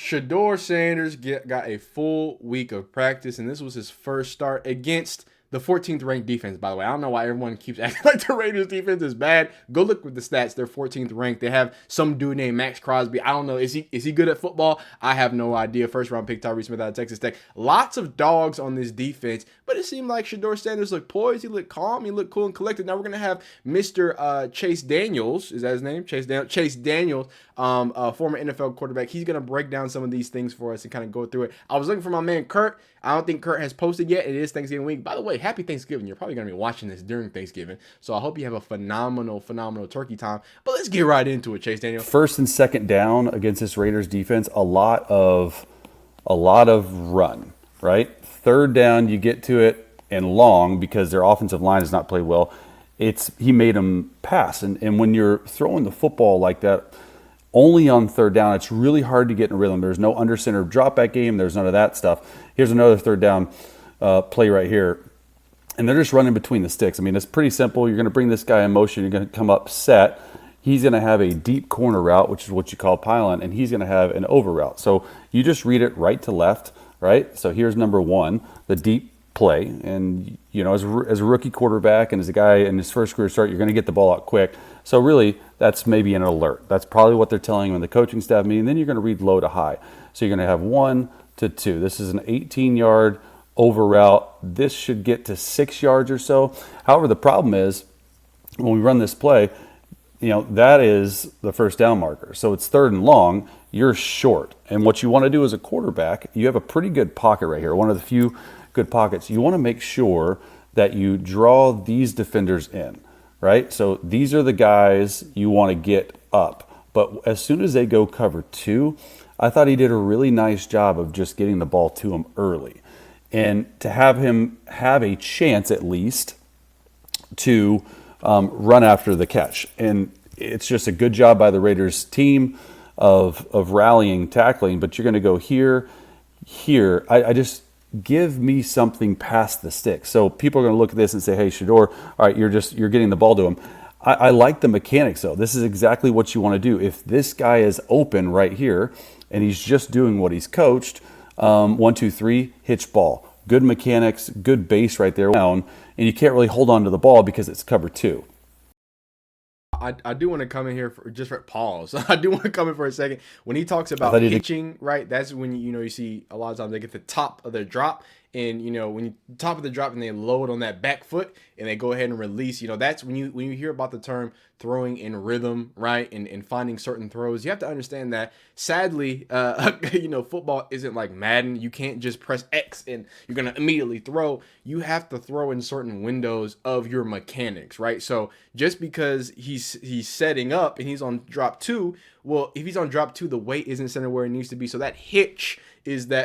Shedeur Sanders got a full week of practice, and this was his first start against the 14th ranked defense, by the way. I don't know why everyone keeps acting like the Raiders defense is bad. Go look with the stats. They're 14th ranked. They have some dude named Max Crosby. I don't know. Is he good at football? I have no idea. First round pick Tyree Smith out of Texas Tech. Lots of dogs on this defense, but it seemed like Shedeur Sanders looked poised. He looked calm. He looked cool and collected. Now we're going to have Mr. Chase Daniels. Is that his name? Chase Daniels, former NFL quarterback. He's going to break down some of these things for us and kind of go through it. I was looking for my man Kurt. I don't think Kurt has posted yet. It is Thanksgiving week. By the way, happy Thanksgiving. You're probably going to be watching this during Thanksgiving. So I hope you have a phenomenal turkey time. But let's get right into it, Chase Daniel. First and second down against this Raiders defense, a lot of run, right? Third down, you get to it and long because their offensive line has not played well. He made them pass. And when you're throwing the football like that, only on third down, it's really hard to get in a rhythm. There's no under center drop back game. There's none of that stuff. Here's another third down play right here. And they're just running between the sticks. I mean, it's pretty simple. You're going to bring this guy in motion. You're going to come up set. He's going to have a deep corner route, which is what you call pylon, and he's going to have an over route. So you just read it right to left, right? So here's number one, the deep play. And, as a rookie quarterback and as a guy in his first career start, you're going to get the ball out quick. So really, that's maybe an alert. That's probably what they're telling you in the coaching staff meeting. Then you're going to read low to high. So you're going to have 1 to 2. This is an 18-yard over route. This should get to 6 yards or so. However, the problem is when we run this play, that is the first down marker. So it's third and long. You're short. And what you want to do as a quarterback, you have a pretty good pocket right here, one of the few good pockets. You want to make sure that you draw these defenders in, right? So these are the guys you want to get up. But as soon as they go cover 2, I thought he did a really nice job of just getting the ball to him early. And to have him have a chance at least to run after the catch. And it's just a good job by the Raiders team of rallying, tackling, but you're going to go here. I just give me something past the stick. So people are going to look at this and say, hey, Shedeur, all right, you're getting the ball to him. I like the mechanics, though. This is exactly what you want to do. If this guy is open right here and he's just doing what he's coached, 1, 2, 3, hitch ball. Good mechanics, good base right there. And you can't really hold on to the ball because it's cover 2. I do want to come in here for pause. I do want to come in for a second. When he talks about hitching, right? That's when you see a lot of times they get the top of their drop, and when you top of the drop and they load on that back foot and they go ahead and release. That's when you hear about the term throwing in rhythm, right? And finding certain throws. You have to understand that sadly, football isn't like Madden. You can't just press X and you're gonna immediately throw. You have to throw in certain windows of your mechanics, right? So just because he's setting up and he's on drop 2, well, if he's on drop 2, the weight isn't centered where it needs to be. So that hitch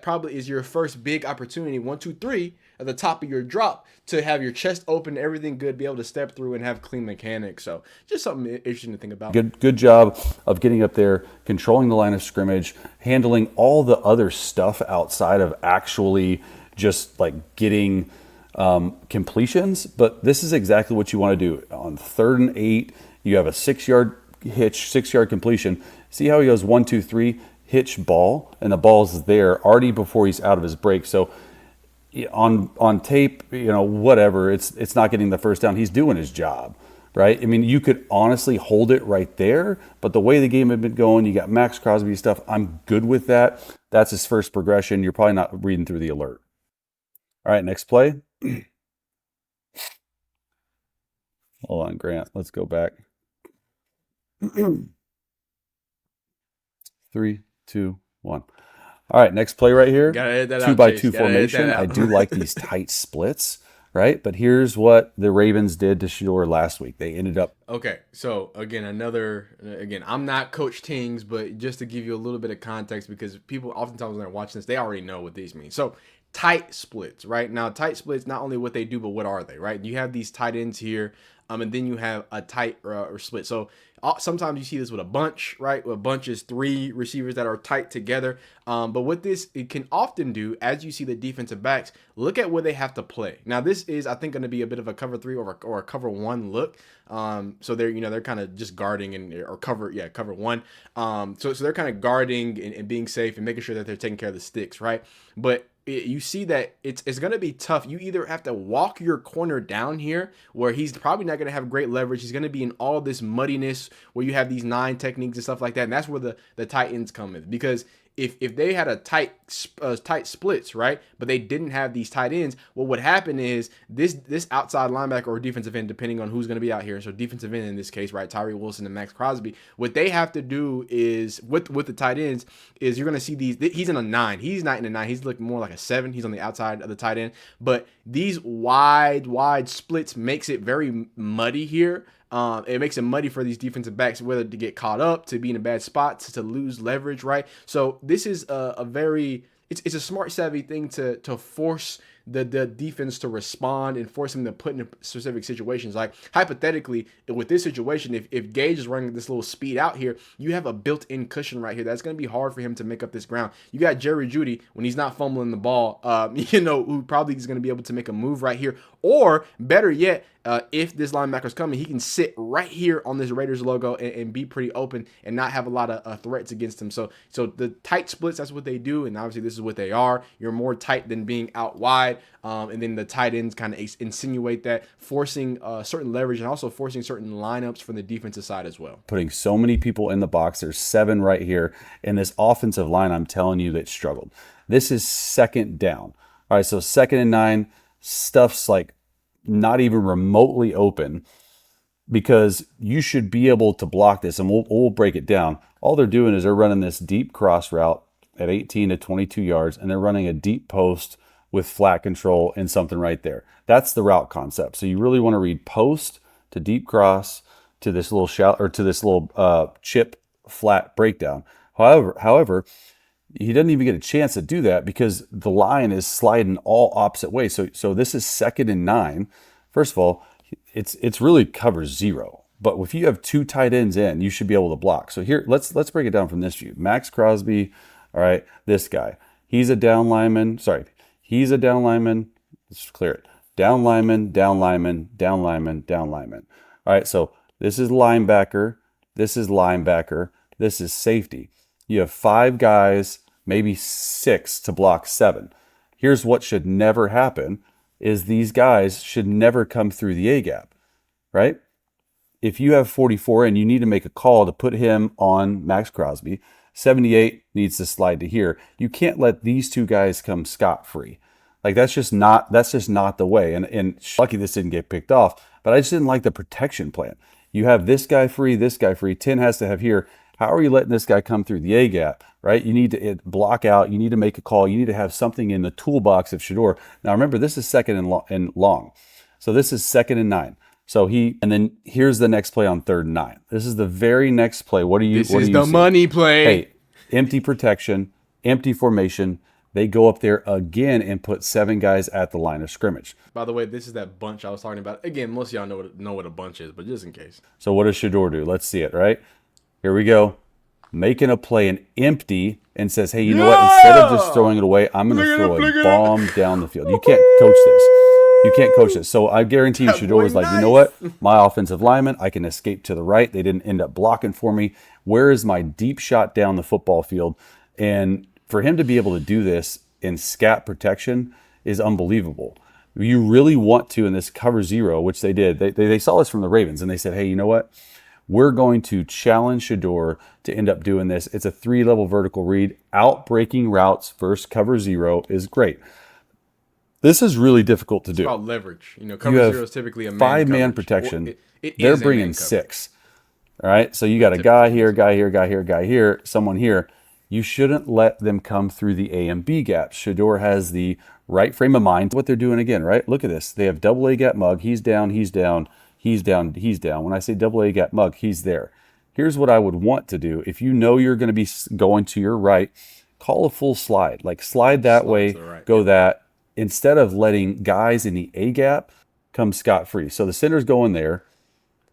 probably is your first big opportunity. 1, 2, 3 at the top of your drop to have your chest open, everything good, be able to step through and have clean mechanics. So just something interesting to think about. Good job of getting up there, controlling the line of scrimmage, handling all the other stuff outside of actually just like getting completions. But this is exactly what you want to do. On 3rd and 8, you have a 6-yard hitch, 6-yard completion. See how he goes 1, 2, 3, hitch ball, and the ball's there already before he's out of his break. So on tape, whatever, it's not getting the first down. He's doing his job, right? I mean, you could honestly hold it right there, but the way the game had been going, you got Max Crosby stuff. I'm good with that. That's his first progression. You're probably not reading through the alert. All right, next play. Hold on, Grant. Let's go back. 3, 2, 1. All right, next play right here. 2x2 formation. I do like these tight splits, right? But here's what the Ravens did to Shedeur last week. They ended up. Okay, so again, I'm not Coach Tings, but just to give you a little bit of context, because people oftentimes when they're watching this, they already know what these mean. So tight splits, right? Now, tight splits, not only what they do, but what are they, right? You have these tight ends here, and then you have a tight or split. So sometimes you see this with a bunch, right? A bunch is 3 receivers that are tight together. But what this it can often do, as you see the defensive backs, look at where they have to play. Now, this is, I think, going to be a bit of a cover 3 or a cover 1 look. So they're kind of just guarding or cover one. So they're kind of guarding and being safe and making sure that they're taking care of the sticks, right? But you see that it's going to be tough. You either have to walk your corner down here where he's probably not going to have great leverage. He's going to be in all this muddiness where you have these 9 techniques and stuff like that. And that's where the tight ends come in, because if they had a tight splits, right, but they didn't have these tight ends, what would happen is this outside linebacker or defensive end, depending on who's going to be out here, so defensive end in this case, right, Tyree Wilson and Max Crosby, what they have to do is with the tight ends is you're going to see he's in a 9. He's not in a 9. He's looking more like a 7. He's on the outside of the tight end, but these wide splits makes it very muddy here. It makes it muddy for these defensive backs, whether to get caught up, to be in a bad spot, to lose leverage, right? So this is it's a smart, savvy thing to force the defense to respond and force them to put in specific situations. Like hypothetically, with this situation, if Gage is running this little speed out here, you have a built-in cushion right here. That's going to be hard for him to make up this ground. You got Jerry Jeudy when he's not fumbling the ball, who probably is going to be able to make a move right here. Or better yet, if this linebacker's coming, he can sit right here on this Raiders logo and be pretty open and not have a lot of threats against him. So the tight splits, that's what they do, and obviously this is what they are. You're more tight than being out wide, and then the tight ends kind of insinuate that, forcing certain leverage and also forcing certain lineups from the defensive side as well. Putting so many people in the box. There's 7 right here, and this offensive line, I'm telling you, that struggled. This is second down. All right, so 2nd and 9, stuff's like not even remotely open, because you should be able to block this, and we'll break it down. All they're doing is they're running this deep cross route at 18 to 22 yards, and they're running a deep post with flat control and something right there. That's the route concept. So you really want to read post to deep cross to this little chip flat breakdown. However, he doesn't even get a chance to do that because the line is sliding all opposite ways. So this is 2nd and 9. First of all, it's really cover 0. But if you have 2 tight ends in, you should be able to block. So here, let's break it down from this view. Max Crosby, all right, this guy. He's a down lineman. He's a down lineman. Let's clear it. Down lineman, down lineman, down lineman, down lineman. All right, so this is linebacker. This is linebacker. This is safety. You have 5 guys, maybe 6 to block 7. Here's what should never happen is these guys should never come through the A-gap, right? If you have 44 and you need to make a call to put him on Max Crosby, 78 needs to slide to here. You can't let these 2 guys come scot-free. Like that's just not the way. And lucky this didn't get picked off, but I just didn't like the protection plan. You have this guy free, 10 has to have here. How are you letting this guy come through the A-gap, right? You need to block out. You need to make a call. You need to have something in the toolbox of Shedeur. Now, remember, this is 2nd and long. So this is 2nd and 9. And then here's the next play on 3rd and 9. This is the very next play. This is the money play. Hey, empty protection, empty formation. They go up there again and put 7 guys at the line of scrimmage. By the way, this is that bunch I was talking about. Again, most of y'all know what a bunch is, but just in case. So what does Shedeur do? Let's see it, right? Here we go. Making a play and empty and says, hey, you know what? Instead of just throwing it away, I'm going to throw a bomb down the field. You can't coach this. You can't coach this. So I guarantee you Shedeur was like, you know what? My offensive lineman, I can escape to the right. They didn't end up blocking for me. Where is my deep shot down the football field? And for him to be able to do this in scat protection is unbelievable. You really want to, in this cover 0, which they did, they saw this from the Ravens, and they said, hey, you know what? We're going to challenge Shedeur to end up doing this. It's a 3-level vertical read. Out-breaking routes versus cover 0 is great. This is really difficult to do. It's about leverage. Cover 0 is typically a man 5-man protection. They're bringing 6. All right, so you got a guy here, guy here, guy here, guy here, someone here. You shouldn't let them come through the A and B gaps. Shedeur has the right frame of mind. What they're doing again, right? Look at this. They have double A gap mug. He's down, he's down. He's down, he's down. When I say double A gap mug, he's there. Here's what I would want to do. If you know you're going to be going to your right, call a full slide. Like slide that way, right. Go that. Instead of letting guys in the A gap come scot-free. So the center's going there.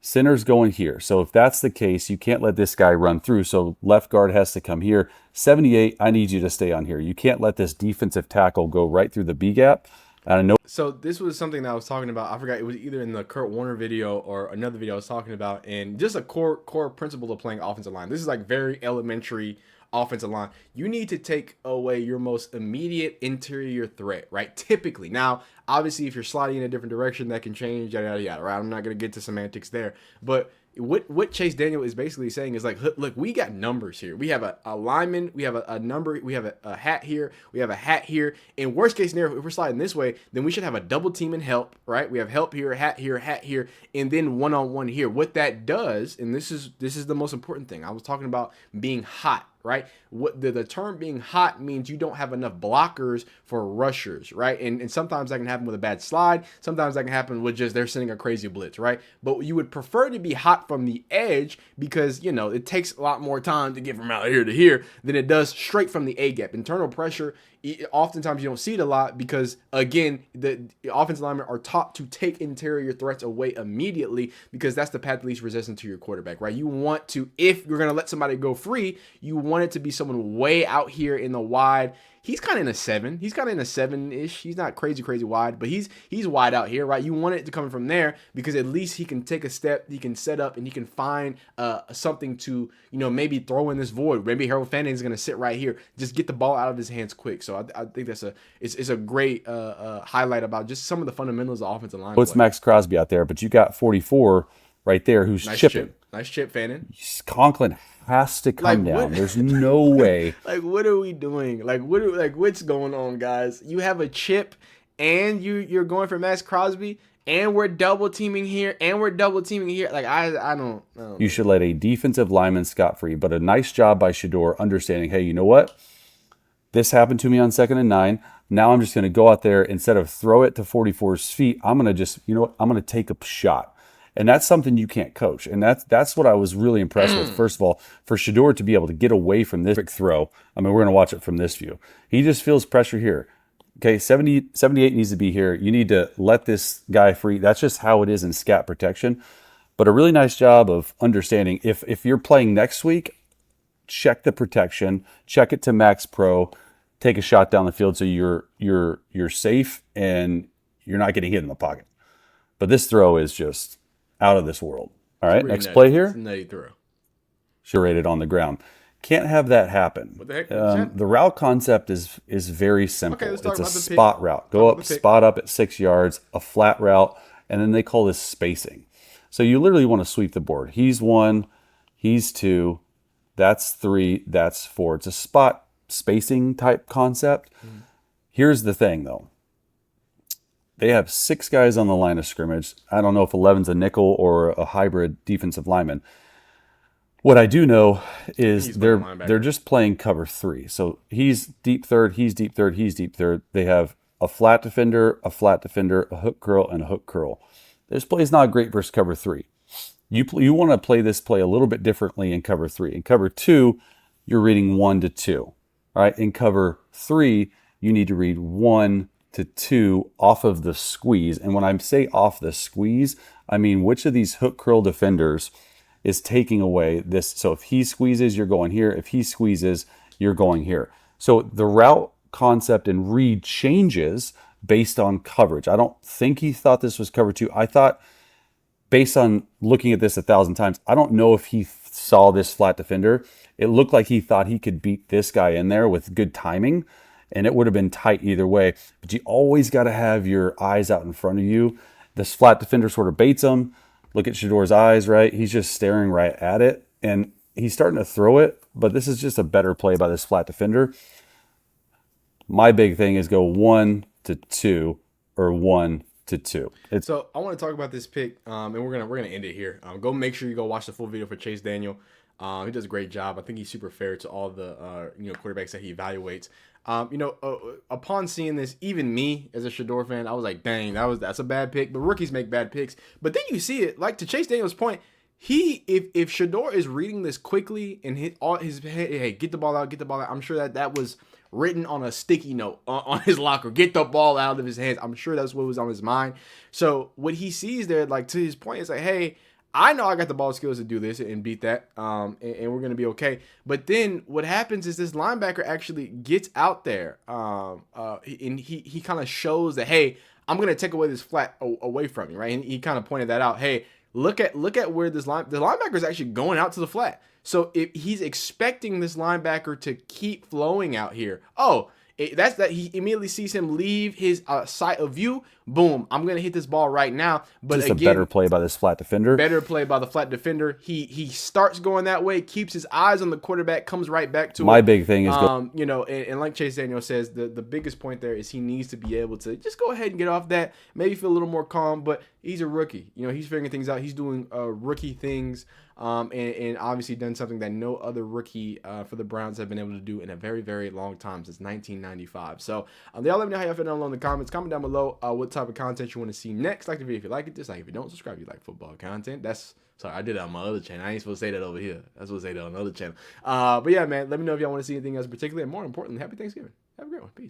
Center's going here. So if that's the case, you can't let this guy run through. So left guard has to come here. 78, I need you to stay on here. You can't let this defensive tackle go right through the B gap. Out of no. So this was something that I was talking about. I forgot, it was either in the Kurt Warner video or another video I was talking about, and just a core principle of playing offensive line. This is like very elementary offensive line. You need to take away your most immediate interior threat, right? Typically. Now, obviously, if you're sliding in a different direction, that can change, yada yada yada, right? I'm not gonna get to semantics there, but what Chase Daniel is basically saying is like, look, we got numbers here. We have a lineman, we have a number, we have a hat here, we have a hat here. In worst case scenario, if we're sliding this way, then we should have a double team and help, right? We have help here, hat here, and then one-on-one here. What that does, and this is the most important thing. I was talking about being hot, right? What the term being hot means you don't have enough blockers for rushers, right? And sometimes that can happen with a bad slide. Sometimes that can happen with just they're sending a crazy blitz, right? But you would prefer to be hot from the edge because, you know, it takes a lot more time to get from out here to here than it does straight from the A gap. Internal pressure, oftentimes you don't see it a lot because, again, the offensive linemen are taught to take interior threats away immediately because that's the path of least resistance to your quarterback, right? You want to, if you're going to let somebody go free, you want it to be someone way out here in the wide. He's kind of in a 7. He's kind of in a 7-ish. He's not crazy wide, but he's wide out here, right? You want it to come from there because at least he can take a step, he can set up, and he can find something to, you know, maybe throw in this void. Maybe Harold Fanning is going to sit right here, just get the ball out of his hands quick. So I think that's it's a great highlight about just some of the fundamentals of offensive line. Well, it's Max Crosby out there, but you got 44 right there who's nice chipping. Nice chip, Fanning. Conklin has to come down. There's no way. Like, what are we doing? Like, what's going on, guys? You have a chip, and you're going for Max Crosby, and we're double teaming here, and we're double teaming here. Like, I don't. You should let a defensive lineman scot-free, but a nice job by Shedeur understanding, hey, you know what? This happened to me on 2nd and 9. Now I'm just going to go out there, instead of throw it to 44's feet, I'm going to just, you know what? I'm going to take a shot. And that's something you can't coach. And that's what I was really impressed with. First of all, for Shedeur to be able to get away from this quick throw. I mean, we're going to watch it from this view. He just feels pressure here. Okay, 78 needs to be here. You need to let this guy free. That's just how it is in scat protection. But a really nice job of understanding if you're playing next week, check the protection, check it to max pro, take a shot down the field so you're safe and you're not getting hit in the pocket. But this throw is just out of this world. All right, next nutty. play here. It's a nutty throw. Rated on the ground. Can't have that happen. What the heck? The route concept is very simple. Okay, let's talk it's a about the spot pick. route. Go up, spot up at 6 yards, a flat route, and then they call this spacing. So you literally want to sweep the board. He's 1, he's 2, that's 3, that's 4. It's a spot spacing type concept. Here's the thing, though. They have 6 guys on the line of scrimmage. I don't know if 11's a nickel or a hybrid defensive lineman. What I do know is they're just playing cover 3. So he's deep third, he's deep third, he's deep third. They have a flat defender, a hook curl, and a hook curl. This play is not great versus cover 3. You want to play this play a little bit differently in cover 3. In cover 2, you're reading 1 to 2. All right. In cover 3, you need to read 1 to 2 off of the squeeze. And when I say off the squeeze, I mean which of these hook curl defenders is taking away this. So if he squeezes, you're going here. If he squeezes, you're going here. So the route concept and read changes based on coverage. I don't think he thought this was cover 2. I thought, based on looking at this 1,000 times, I don't know if he saw this flat defender. It looked like he thought he could beat this guy in there with good timing, and it would have been tight either way. But you always got to have your eyes out in front of you. This flat defender sort of baits him. Look at Shedeur's eyes, right? He's just staring right at it, and he's starting to throw it, but this is just a better play by this flat defender. My big thing is go 1 to 2 or 1 to 2. So I want to talk about this pick, and we're gonna end it here. Go make sure you go watch the full video for Chase Daniel. He does a great job. I think he's super fair to all the quarterbacks that he evaluates. Upon seeing this, even me as a Shedeur fan, I was like, dang, that's a bad pick. But rookies make bad picks. But then you see it, like to Chase Daniel's point, if Shedeur is reading this quickly and hit all his hey, get the ball out, I'm sure that was written on a sticky note on his locker. Get the ball out of his hands. I'm sure that's what was on his mind. So what he sees there, like to his point, is like, hey, I know I got the ball skills to do this and beat that, and we're going to be okay. But then what happens is this linebacker actually gets out there, and he kind of shows that, hey, I'm going to take away this flat away from you, right? And he kind of pointed that out. Hey, look at where the linebacker is actually going out to the flat. So if he's expecting this linebacker to keep flowing out here, that's that he immediately sees him leave his sight of view. Boom, I'm going to hit this ball right now. But just again, a better play by this flat defender. Better play by the flat defender. He starts going that way, keeps his eyes on the quarterback, comes right back to My big thing is, and like Chase Daniel says, the biggest point there is he needs to be able to just go ahead and get off that, maybe feel a little more calm, but he's a rookie. He's figuring things out. He's doing rookie things, and obviously done something that no other rookie for the Browns have been able to do in a very, very long time, since 1995. So y'all let me know how y'all feel down below in the comments. Comment down below what type of content you want to see next. Like the video if you like it, dislike if you don't. Subscribe if you like football content. Sorry, I did that on my other channel. I ain't supposed to say that over here. I was supposed to say that on the other channel. But yeah, man, let me know if y'all want to see anything else particularly. And more importantly, happy Thanksgiving. Have a great one. Peace.